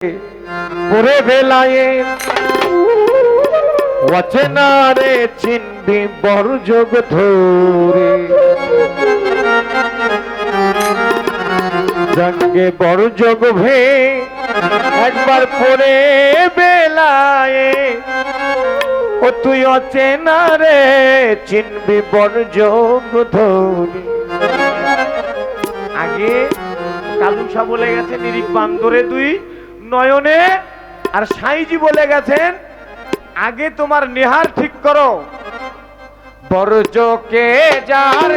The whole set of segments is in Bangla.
পুরে বেলায়ে অচেনারে চিনবি বরযোগ ধরে জঙ্গে বরযোগ ভে একবার পরে বেলায়ে ও তুই অচেনারে চিনবি বরযোগ ধরে। আগে কালুসা বলে গেছে নিরিখ বান্দরে দুই নয়নে, আর সাইজি বলে গেছেন আগে তোমার নেহার ঠিক করো। বরজকে যার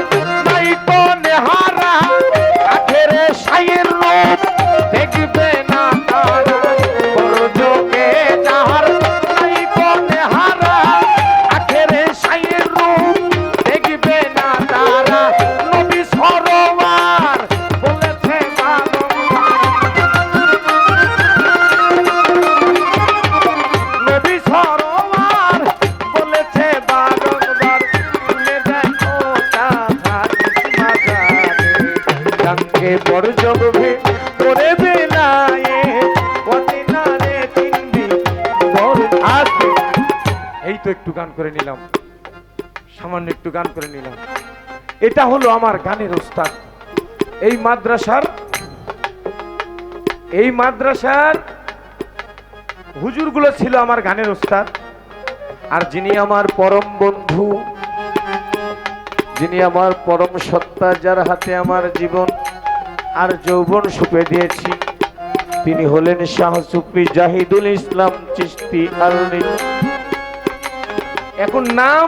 নাই তো নেহারা আখেরে সাইয়ের রূপ দেখবে না তারা। বরজকে যার নাই তো নেহারা আখেরে সাইয়ের রূপ দেখবে না তারা। নবী সরোয়ার বলেছে এই তো একটু গান করে নিলাম, সামান্য একটু গান করে নিলাম। এটা হলো আমার গানের ওস্তাদ। এই মাদ্রাসার হুজুরগুলো ছিল আমার গানের ওস্তাদ। আর যিনি আমার পরম বন্ধু, যিনি আমার পরম সত্তা, যার হাতে আমার জীবন আর যৌবন সুপে দিয়েছি, তিনি হলেন শাহ সুফি জাহিদুল ইসলাম চিশতি আলনি। এখন নাম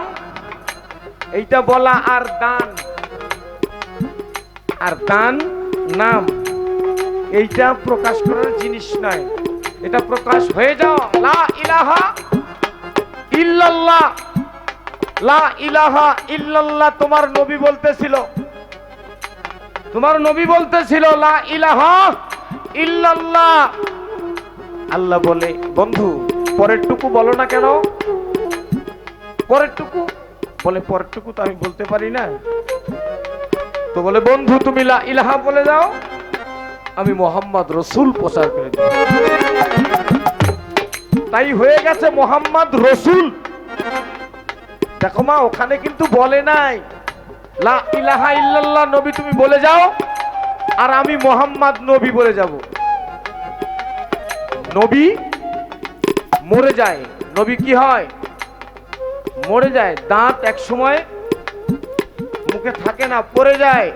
এইটা বলা আর দান নাম এইটা প্রকাশ করার জিনিস নয়, এটা প্রকাশ হয়ে যাও। লা ইলাহা ইল্লাল্লাহ, লা ইলাহা ইল্লাল্লাহ তোমার নবী বলতেছিল লা ইলাহা ইল্লাল্লাহ। আল্লাহ বলে বন্ধু পরের টুকু বলো না কেন? পরের টুকু বলে পরের টুকু তো আমি বলতে পারি না। তো বলে বন্ধু তুমি লা ইলাহা বলে দাও, আমি মোহাম্মদ রসুল প্রচার করে দিই। তাই হয়ে গেছে মোহাম্মদ রসুল। দেখো মা, ওখানে কিন্তু বলে নাই লা ইলাহা ইল্লাল্লাহ নবী তুমি বলে যাও আর আমি মোহাম্মদ নবী বলে যাব। নবী মরে যায়, নবী কি হয়? মরে যায়। দাঁত এক সময় মুখে থাকে না, পড়ে যায়।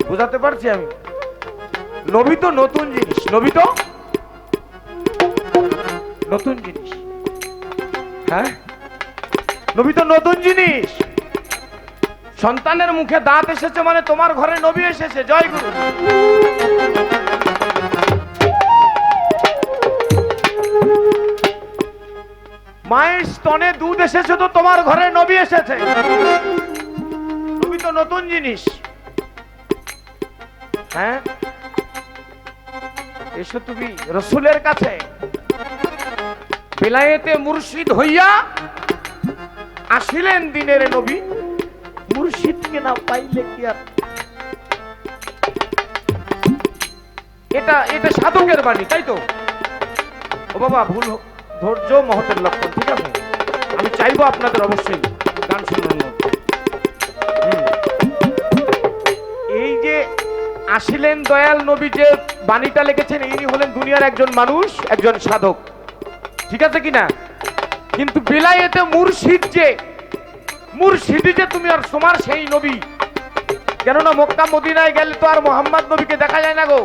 বুঝাতে পারছি আমি? নবী তো নতুন জিনিস, হ্যাঁ নবী তো নতুন জিনিস। সন্তানের মুখে দাঁত এসেছে মানে তোমার ঘরে নবী এসেছে। জয় গুরু। মায়ের স্তনে দুধ এসেছে তো তোমার ঘরে নবী এসেছে। নবী তো নতুন জিনিস। হ্যাঁ এসো তুমি রসুলের কাছে। বিলায়েতে মুর্শিদ হইয়া আসিলেন দিনের নবী, মুর্শিদকে না পাইলে কি আর। এটা সাধকের বাণী, তাই তো? ও বাবা ভুল, ধৈর্য মহতের লক্ষণ। ঠিক আছে, আমি চাইবো আপনাদের অবশ্যই গান শুনুন। এই যে আসিলেন দয়াল নবী যে বাণীটা লিখেছেন, ইনি হলেন দুনিয়ার একজন মানুষ, একজন সাধক। ঠিক আছে কিনা? কিন্তু বিলায়েতে মুর্শিদি যে তুমি আর তোমার সেই নবী। কেননা মক্কা মদিনায় গেলে তো আর মোহাম্মদ নবীকে দেখা যায় না গো।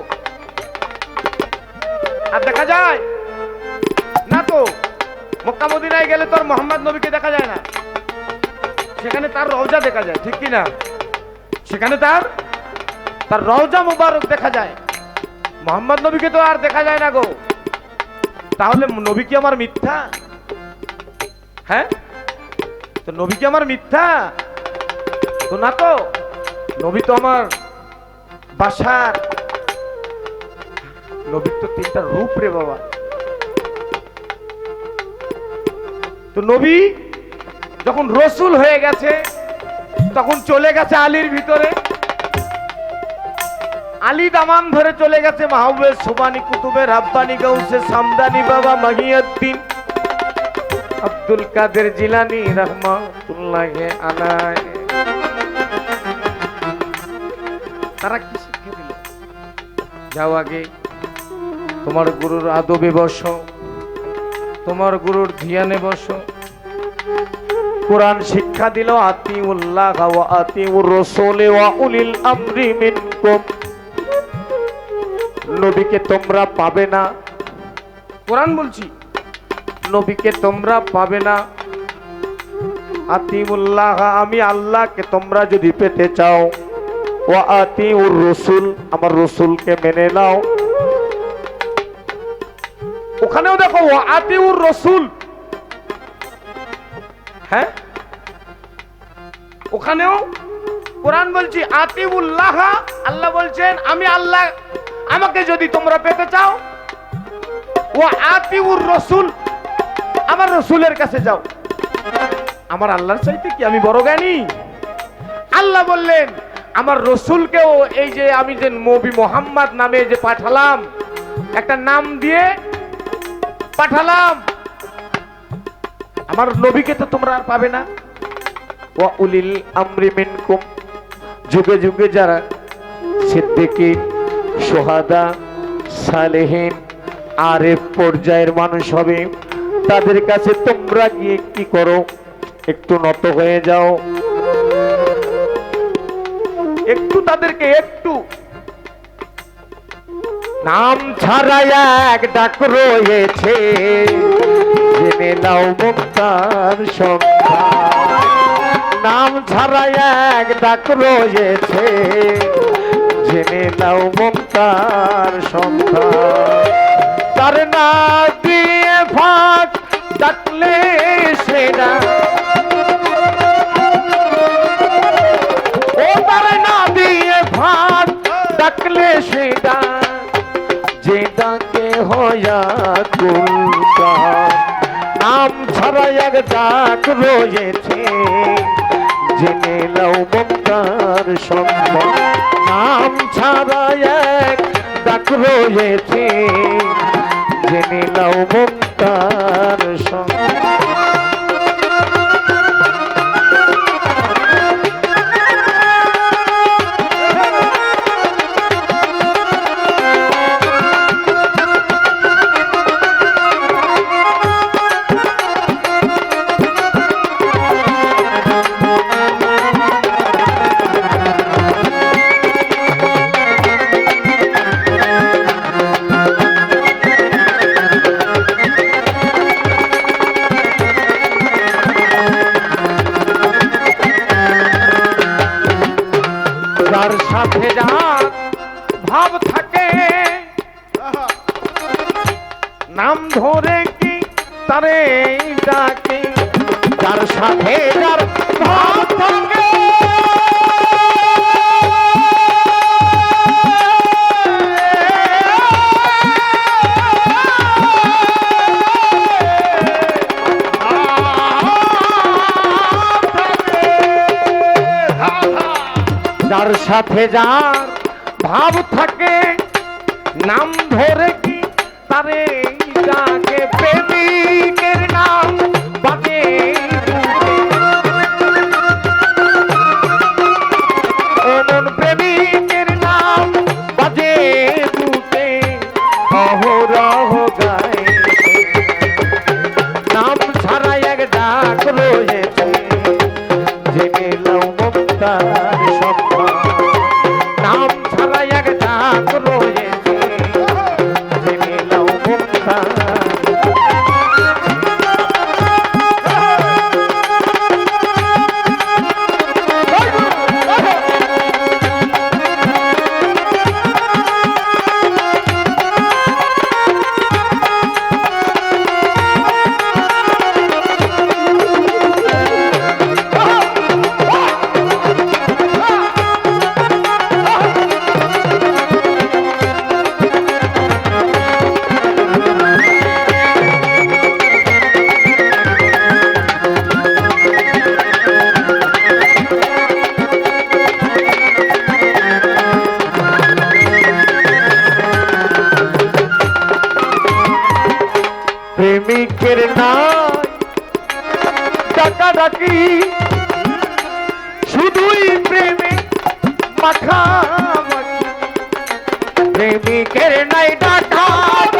আর দেখা যায় না তো। মক্কা মদিনায় গেলে তো আর মোহাম্মদ নবীকে দেখা যায় না। সেখানে তার রওজা দেখা যায়, ঠিক কিনা? সেখানে তার রওজা মুবারক দেখা যায়। মোহাম্মদ নবীকে তো আর দেখা যায় না গো। তাহলে নবী কি আমার মিথ্যা? হ্যাঁ, তো নবী কি আমার মিথ্যা? তো না তো, নবী তো আমার বাসার। নবীর তো তিনটা রূপ রে বাবা। তো নবী যখন রসুল হয়ে গেছে তখন চলে গেছে আলীর ভিতরে। আলী দামান ধরে চলে গেছে মাহবুবের সুবানি কুতুবের রাব্বানি গাউসে সামদানি বাবা মাহিউদ্দিন আব্দুল কাদের জিলানী রাহমাতুল্লাহি আলাইহি। তারা কি শিক্ষা দিল? যাও আগে তোমার গুরুর আদবে বসো, তোমার গুরুর ধ্যানে বসো। কোরআন শিক্ষা দিল আতিউল্লাহ ওয়া আতিউর রাসূল ওয়া উলিল আমরি মিনকুম। নবীকে তোমরা পাবে না, কোরআন বলছি, নবীকে তোমরা পাবে না। আতিউল্লাহ, আমি আল্লাহকে তোমরা যদি পেতে চাও, ওয়া আতিউর রাসূল, আমার রাসূলকে মেনে নাও। ওখানেও দেখো ওয়া আতিউর রাসূল, হ্যাঁ ওখানেও কোরআন বলছি আতিউল্লাহ, আল্লাহ বলছেন আমি আল্লাহ, আমাকে যদি তোমরা পেতে চাও, ওয়া আতিউর রাসূল, আমার রাসূলের কাছে যাও। আমার আল্লাহর চাইতে কি আমি বড় জ্ঞানী? আল্লাহ বললেন আমার রসুলকেও এই যে আমি যে নবী মোহাম্মদ নামে যে পাঠালাম, একটা নাম দিয়ে পাঠালাম, আমার নবীকে তো তোমরা আর পাবে না। ওয়া উলিল আমরি মিনকুম, যুগে যুগে যারা সিদ্দিকিন, শুহাদা, সালেহিন, আরেফ পর্যায়ের মানুষ হবে, তাদের কাছে তোমরা গিয়ে কি করো? একটু নত হয়ে যাও, একটু তাদেরকে একটু। নাম ছাড়া এক ডাক রয়েছে, জেনে নাও মুক্তার সংখ্যা। নাম ছাড়া এক ডাক রয়েছে, জেনে নাও মুক্তার সংখ্যা। তার না দিয়ে ফাঁক ডাকলে সেনা, ও তার না দিয়ে ফাঁক ডাকলে সেটা, যে ডাকে হয়া গুলকা। নাম ছাড়া এক ডাক রয়েছে, জেনে নাও মুক্তার সংখ্যা। নাম ছাড়া এক ডাক রয়েছে, জেনে নাও মুক্তার সংখ্যা। যার সাথে যার ভাব থাকে, নাম ধরে কি তারে ডাকে। যার সাথে যার ভাব থাকে, যার সাথে যার ভাব থাকে, নাম ধরে কি তারে ডাকে। প্রেমিকের নাম বাজে এমন, প্রেমিকের নাম বাজে বুকে, অহরহ গায়। নাম ছাড়া এক ডাক রয়েছে, জেনে নাও মুক্তার সংখ্যা। নাম ছাড়া এক ডাক রয়েছে, প্রেমিকের নাই ডাকাডাকি শুধুই প্রেমিক মাখামাখি প্রেমিকের নাই ডাকাডাকি